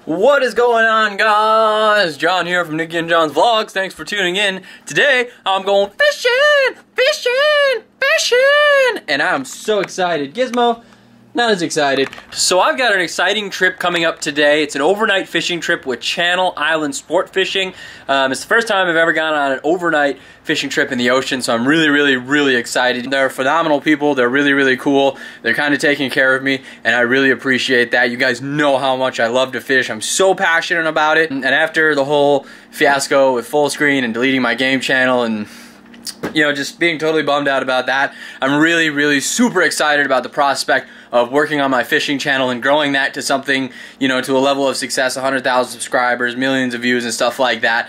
What is going on, guys? John here from Nikki and John's Vlogs. Thanks for tuning in. Today, I'm going fishing, and I'm so excited. Gizmo, not as excited. So I've got an exciting trip coming up today. It's an overnight fishing trip with Channel Islands SportFishing. It's the first time I've ever gone on an overnight fishing trip in the ocean, so I'm really excited. They're phenomenal people. They're really cool. They're kind of taking care of me, and I really appreciate that. You guys know how much I love to fish. I'm so passionate about it. And after the whole fiasco with full screen and deleting my game channel and just being totally bummed out about that, I'm really super excited about the prospect of working on my fishing channel and growing that to something, to a level of success, 100,000 subscribers, millions of views and stuff like that,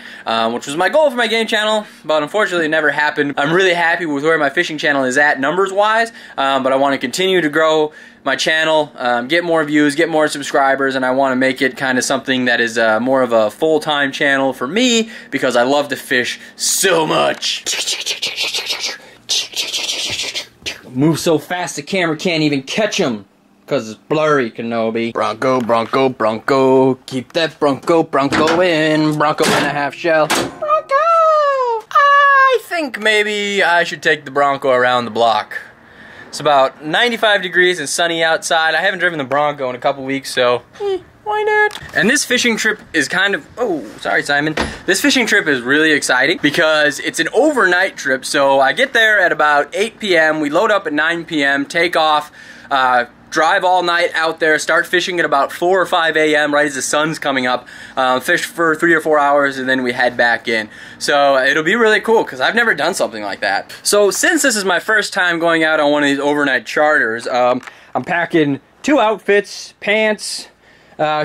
which was my goal for my game channel, but unfortunately it never happened. I'm really happy with where my fishing channel is at numbers-wise, but I want to continue to grow my channel, get more views, get more subscribers, and I want to make it kind of something that is more of a full-time channel for me because I love to fish so much. Move so fast the camera can't even catch him because it's blurry, Kenobi. Bronco, Bronco, Bronco, keep that Bronco, Bronco in, Bronco and a half shell. Bronco! I think maybe I should take the Bronco around the block. It's about 95 degrees and sunny outside. I haven't driven the Bronco in a couple weeks, so why not? And this fishing trip is kind of, oh, sorry Simon. This fishing trip is really exciting because it's an overnight trip. So I get there at about 8 p.m. We load up at 9 p.m., take off, drive all night out there, start fishing at about 4 or 5 a.m. right as the sun's coming up, fish for 3 or 4 hours, and then we head back in. So it'll be really cool because I've never done something like that. So since this is my first time going out on one of these overnight charters, I'm packing 2 outfits, pants,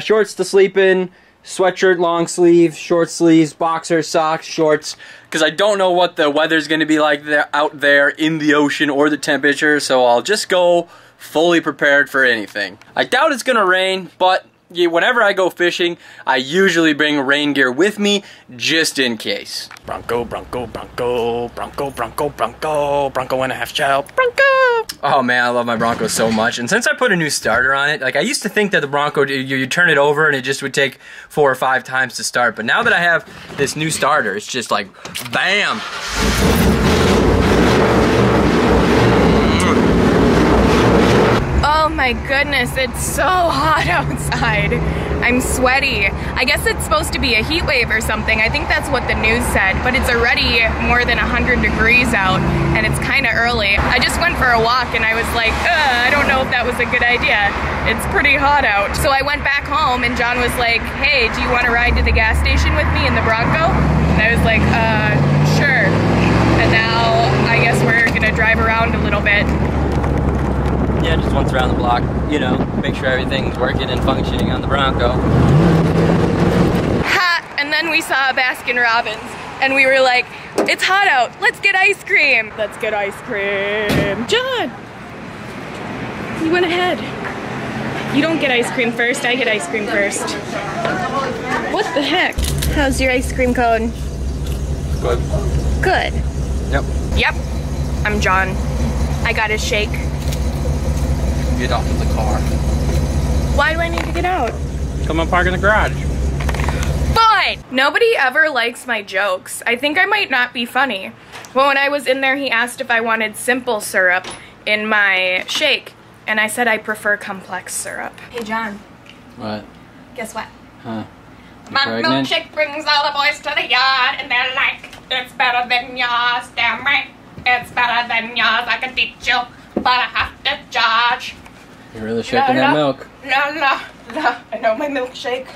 shorts to sleep in, sweatshirt, long sleeves, short sleeves, boxers, socks, shorts, because I don't know what the weather's going to be like out there in the ocean or the temperature, so I'll just go fully prepared for anything. I doubt it's gonna rain, but whenever I go fishing, I usually bring rain gear with me just in case. Bronco, Bronco, Bronco, Bronco, Bronco, Bronco, Bronco and a half shell, Bronco! Oh man, I love my Bronco so much. And since I put a new starter on it, like I used to think that the Bronco, you turn it over and it just would take 4 or 5 times to start. But now that I have this new starter, it's just like, bam! Oh my goodness, it's so hot outside. I'm sweaty. I guess it's supposed to be a heat wave or something. I think that's what the news said, but it's already more than 100 degrees out and it's kind of early. I just went for a walk and I was like, I don't know if that was a good idea. It's pretty hot out. So I went back home and John was like, hey, do you want to ride to the gas station with me in the Bronco? And I was like, sure. And now I guess we're gonna drive around a little bit. Yeah, just once around the block, make sure everything's working and functioning on the Bronco. Ha! And then we saw a Baskin-Robbins, and we were like, it's hot out, let's get ice cream! Let's get ice cream! John! You went ahead. You don't get ice cream first, I get ice cream first. What the heck? How's your ice cream cone? Good. Good. Yep. Yep. I'm John. I got a shake. Get off of the car. Why do I need to get out? Come and park in the garage. Fine! Nobody ever likes my jokes. I think I might not be funny. Well, when I was in there, he asked if I wanted simple syrup in my shake, and I said I prefer complex syrup. Hey, John. What? Guess what? Huh? My milkshake brings all the boys to the yard, and they're like, it's better than yours, damn right. It's better than yours, I can teach you, but I have to charge. You're really shaking that milk. La. I know my milkshake.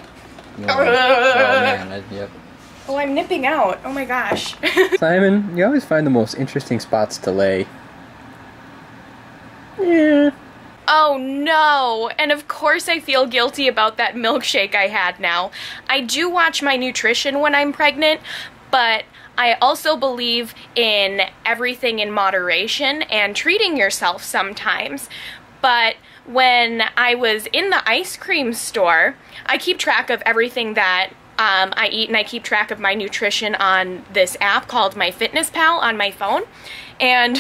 No. Oh man, yep. Oh, I'm nipping out. Oh my gosh. Simon, you always find the most interesting spots to lay. Yeah. Oh no, and of course I feel guilty about that milkshake I had now. I do watch my nutrition when I'm pregnant, but I also believe in everything in moderation and treating yourself sometimes. But when I was in the ice cream store, I keep track of everything that I eat, and I keep track of my nutrition on this app called MyFitnessPal on my phone. And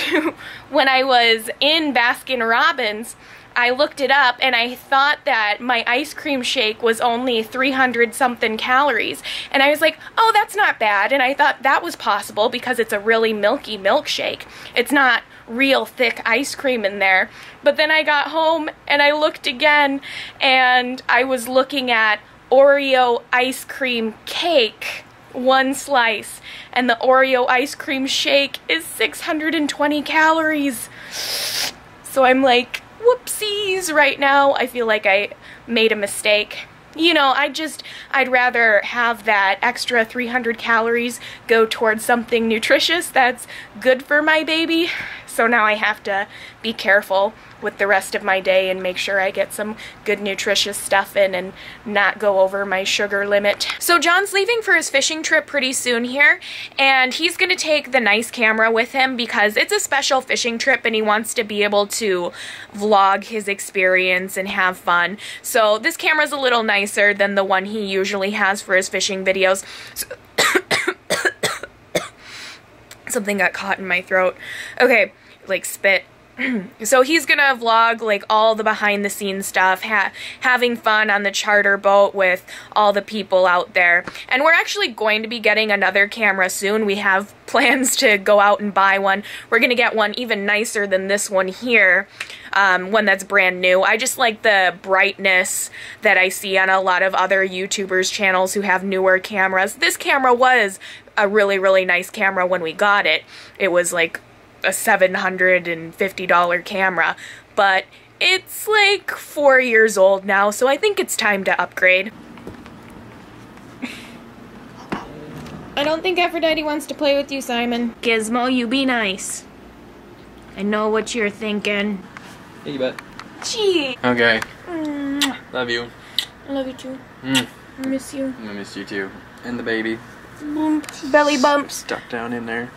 when I was in Baskin-Robbins, I looked it up and I thought that my ice cream shake was only 300 something calories. And I was like, oh, that's not bad. And I thought that was possible because it's a really milky milkshake. It's not real thick ice cream in there. But then I got home and I looked again and I was looking at Oreo ice cream cake, 1 slice, and the Oreo ice cream shake is 620 calories. So I'm like, whoopsies right now. I feel like I made a mistake. You know, I'd rather have that extra 300 calories go towards something nutritious that's good for my baby. So now I have to be careful with the rest of my day and make sure I get some good nutritious stuff in and not go over my sugar limit. So John's leaving for his fishing trip pretty soon here, and he's gonna take the nice camera with him because it's a special fishing trip and he wants to be able to vlog his experience and have fun. So this camera's a little nicer than the one he usually has for his fishing videos. So something got caught in my throat. Okay, like spit. So he's gonna vlog like all the behind the scenes stuff, having fun on the charter boat with all the people out there. And we're actually going to be getting another camera soon. We have plans to go out and buy one. We're gonna get one even nicer than this one here, one that's brand new. I just like the brightness that I see on a lot of other YouTubers' channels who have newer cameras. This camera was a really, really nice camera when we got it. It was like a $750 camera, but it's like 4 years old now, so I think it's time to upgrade. I don't think Aphrodite wants to play with you, Simon. Gizmo, you be nice. I know what you're thinking. Hey, you bet. Gee. Okay. Love you. I love you too. I miss you. I miss you too. And the baby. Belly bumps. Stuck down in there.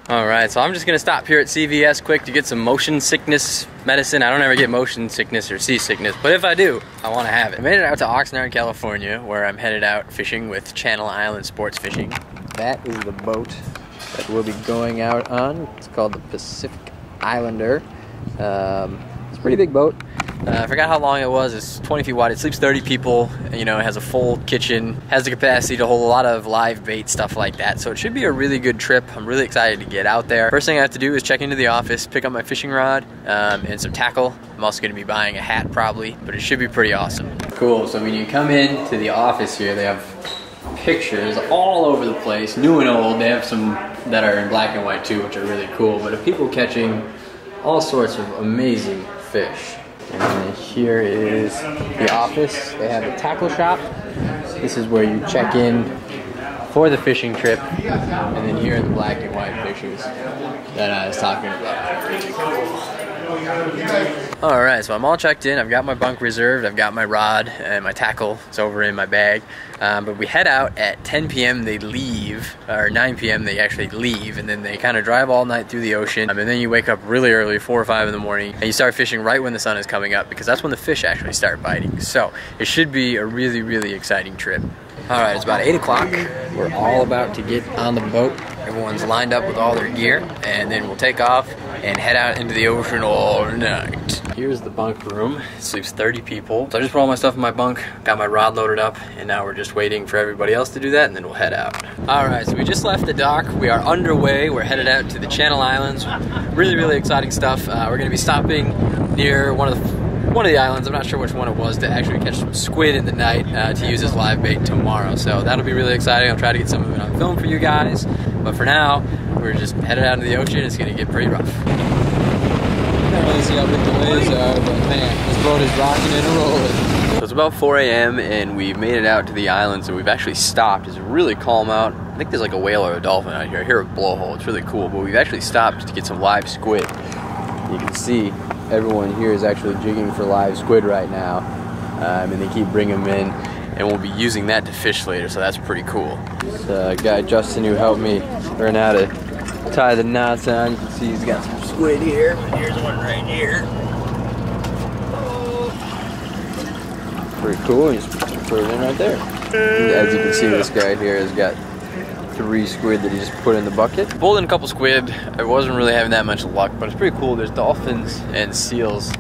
Alright, so I'm just gonna stop here at CVS quick to get some motion sickness medicine. I don't ever get motion sickness or seasickness, but if I do, I wanna have it. I made it out to Oxnard, California, where I'm headed out fishing with Channel Islands SportFishing. That is the boat that we'll be going out on. It's called the Pacific Islander. It's a pretty big boat. I forgot how long it was. It's 20 feet wide. It sleeps 30 people. You know, it has a full kitchen, has the capacity to hold a lot of live bait, stuff like that. So it should be a really good trip. I'm really excited to get out there. First thing I have to do is check into the office, pick up my fishing rod and some tackle. I'm also going to be buying a hat probably, but it should be pretty awesome. Cool. So when you come in to the office here, they have pictures all over the place, new and old. They have some that are in black and white too, which are really cool, but of people catching all sorts of amazing fish. And then here is the office. They have a tackle shop. This is where you check in for the fishing trip. And then here are the black and white pictures that I was talking about. Really cool. Alright, so I'm all checked in. I've got my bunk reserved. I've got my rod and my tackle. It's over in my bag. But we head out at 10 p.m. They leave, or 9 p.m. they actually leave, and then they kind of drive all night through the ocean. And then you wake up really early, 4 or 5 in the morning, and you start fishing right when the sun is coming up because that's when the fish actually start biting. So it should be a really, really exciting trip. Alright, it's about 8 o'clock. We're all about to get on the boat. Everyone's lined up with all their gear, and then we'll take off and head out into the ocean all night. Here's the bunk room. It sleeps 30 people. So I just put all my stuff in my bunk, got my rod loaded up, and now we're just waiting for everybody else to do that, and then we'll head out. Alright, so we just left the dock. We are underway. We're headed out to the Channel Islands. Really, really exciting stuff. We're going to be stopping near one of the islands, I'm not sure which one it was, to actually catch some squid in the night to use as live bait tomorrow. So that'll be really exciting. I'll try to get some of it on film for you guys. But for now, we're just headed out into the ocean. It's going to get pretty rough. Can't really see how big the waves are, but man, this boat is rocking and rolling. So it's about 4 a.m. and we've made it out to the islands, and we've actually stopped. It's really calm out. I think there's like a whale or a dolphin out here. I hear a blowhole. It's really cool, but we've actually stopped to get some live squid. You can see everyone here is actually jigging for live squid right now, and they keep bringing them in, and we'll be using that to fish later, so that's pretty cool. This guy Justin who helped me learn how to tie the knots on. You can see he's got some squid here, but here's one right here. Pretty cool, and just put it in right there. And as you can see, this guy here has got 3 squid that he just put in the bucket. Pulled in a couple squid. I wasn't really having that much luck, but it's pretty cool. There's dolphins and seals.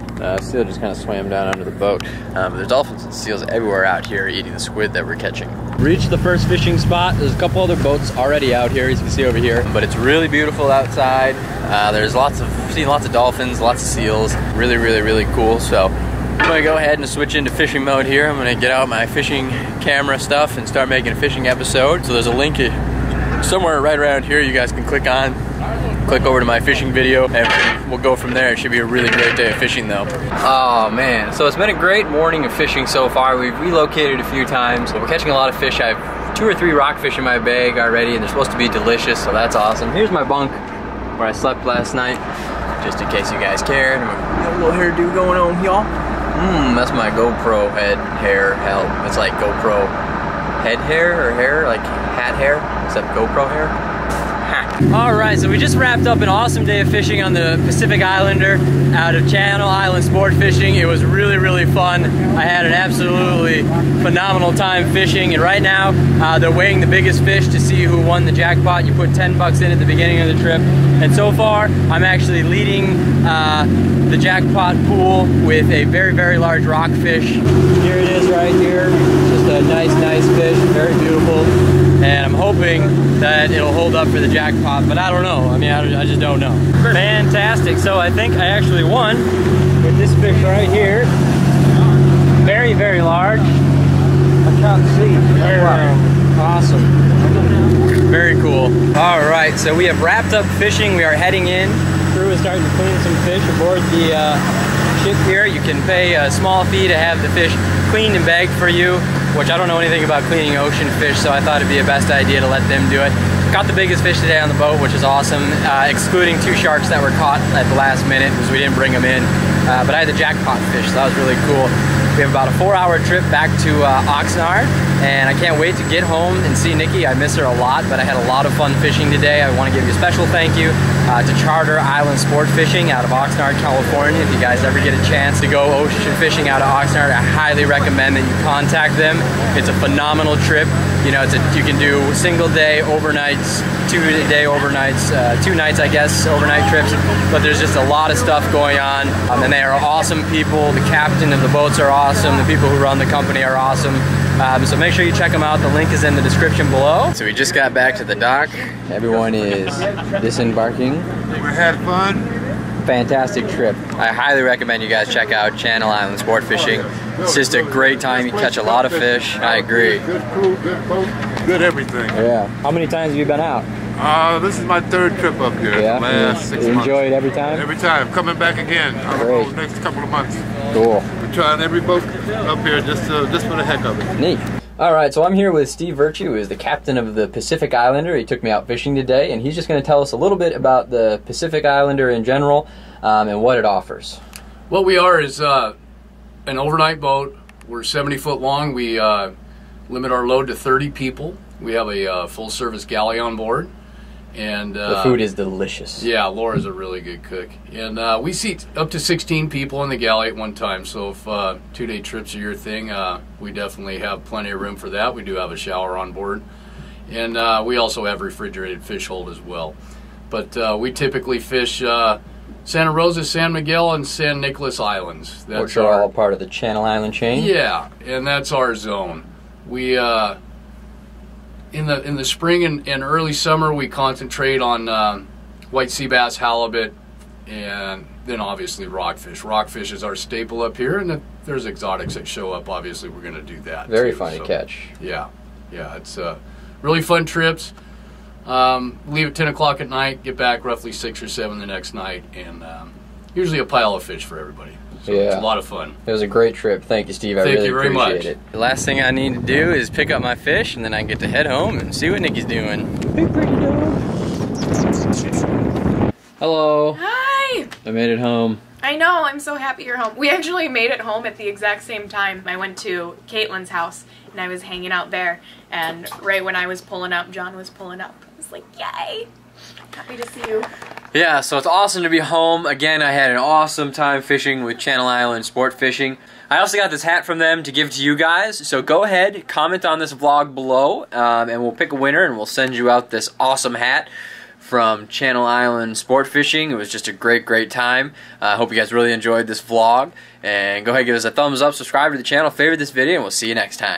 Seal just kind of swam down under the boat. But there's dolphins and seals everywhere out here eating the squid that we're catching. Reached the first fishing spot. There's a couple other boats already out here, as you can see over here. But it's really beautiful outside. There's seen lots of dolphins, lots of seals. Really, really, really cool. So I'm gonna go ahead and switch into fishing mode here. I'm gonna get out my fishing camera stuff and start making a fishing episode. So there's a link somewhere right around here you guys can click on. Click over to my fishing video and we'll go from there. It should be a really great day of fishing though. Oh man, so it's been a great morning of fishing so far. We've relocated a few times. We're catching a lot of fish. I have 2 or 3 rockfish in my bag already and they're supposed to be delicious, so that's awesome. Here's my bunk where I slept last night, just in case you guys cared. Got a little hairdo going on, y'all. That's my GoPro head hair. Hell, it's like GoPro head hair or hair, like hat hair, except GoPro hair. Alright, so we just wrapped up an awesome day of fishing on the Pacific Islander out of Channel Islands SportFishing. It was really, really fun. I had an absolutely phenomenal time fishing, and right now they're weighing the biggest fish to see who won the jackpot. You put 10 bucks in at the beginning of the trip, and so far I'm actually leading the jackpot pool with a very, very large rockfish. Here it is right here. Just a nice fish, very beautiful. And I'm hoping that it'll hold up for the jackpot, but I don't know. I mean, I just don't know. Fantastic. So I think I actually won with this fish right here. Very, very large. I can't see. Awesome. Very cool. All right, so we have wrapped up fishing. We are heading in. Crew is starting to clean some fish aboard the ship here. You can pay a small fee to have the fish cleaned and bagged for you, which I don't know anything about cleaning ocean fish, so I thought it'd be a best idea to let them do it. Caught the biggest fish today on the boat, which is awesome, excluding 2 sharks that were caught at the last minute because we didn't bring them in. But I had the jackpot fish, so that was really cool. We have about a 4-hour trip back to Oxnard, and I can't wait to get home and see Nikki. I miss her a lot, but I had a lot of fun fishing today. I want to give you a special thank you to Channel Islands SportFishing out of Oxnard, California. If you guys ever get a chance to go ocean fishing out of Oxnard, I highly recommend that you contact them. It's a phenomenal trip. You know, you can do single day, overnights, 2-day overnights, 2 nights, I guess, overnight trips. But there's just a lot of stuff going on, and they are awesome people. The captain of the boats are awesome. The people who run the company are awesome. So make sure you check them out. The link is in the description below. So we just got back to the dock. Everyone is disembarking. We had fun. Fantastic trip. I highly recommend you guys check out Channel Islands SportFishing. It's just a great time. You catch a lot of fish. I agree. Good crew, good boat, good everything. Yeah. How many times have you been out? This is my 3rd trip up here. Yeah. The last 6 months. Enjoy it every time? Every time. Coming back again. Great. The next couple of months. Cool. We're trying every boat up here just for the heck of it. Neat. Alright, so I'm here with Steve Virtue, who is the captain of the Pacific Islander. He took me out fishing today, and he's just going to tell us a little bit about the Pacific Islander in general and what it offers. What we are is an overnight boat. We're 70 foot long. We limit our load to 30 people. We have a full service galley on board. And the food is delicious. Yeah, Laura's a really good cook. And we seat up to 16 people in the galley at one time. So if 2-day trips are your thing, we definitely have plenty of room for that. We do have a shower on board. And we also have refrigerated fish hold as well. But we typically fish Santa Rosa, San Miguel, and San Nicolas Islands. That's which are all part of the Channel Island chain? Yeah, and that's our zone. We in the spring and early summer, we concentrate on white sea bass, halibut, and then obviously rockfish. Rockfish is our staple up here, and if there's exotics that show up, obviously we're going to do that. Very too. fun to catch. Yeah, it's really fun trips. Leave at 10 o'clock at night, get back roughly 6 or 7 the next night, and usually a pile of fish for everybody. So yeah. It's a lot of fun. It was a great trip. Thank you, Steve. I really appreciate it. The last thing I need to do is pick up my fish, and then I get to head home and see what Nikki's doing. Hey, pretty dog. Hello. Hi. I made it home. I know. I'm so happy you're home. We actually made it home at the exact same time. I went to Caitlin's house, and I was hanging out there, and right when I was pulling up, John was pulling up. I was like, yay. Happy to see you. Yeah, so it's awesome to be home. Again, I had an awesome time fishing with Channel Islands SportFishing. I also got this hat from them to give to you guys, so go ahead, comment on this vlog below, and we'll pick a winner and we'll send you out this awesome hat from Channel Islands SportFishing. It was just a great time. I hope you guys really enjoyed this vlog, and go ahead and give us a thumbs up, subscribe to the channel, favorite this video, and we'll see you next time.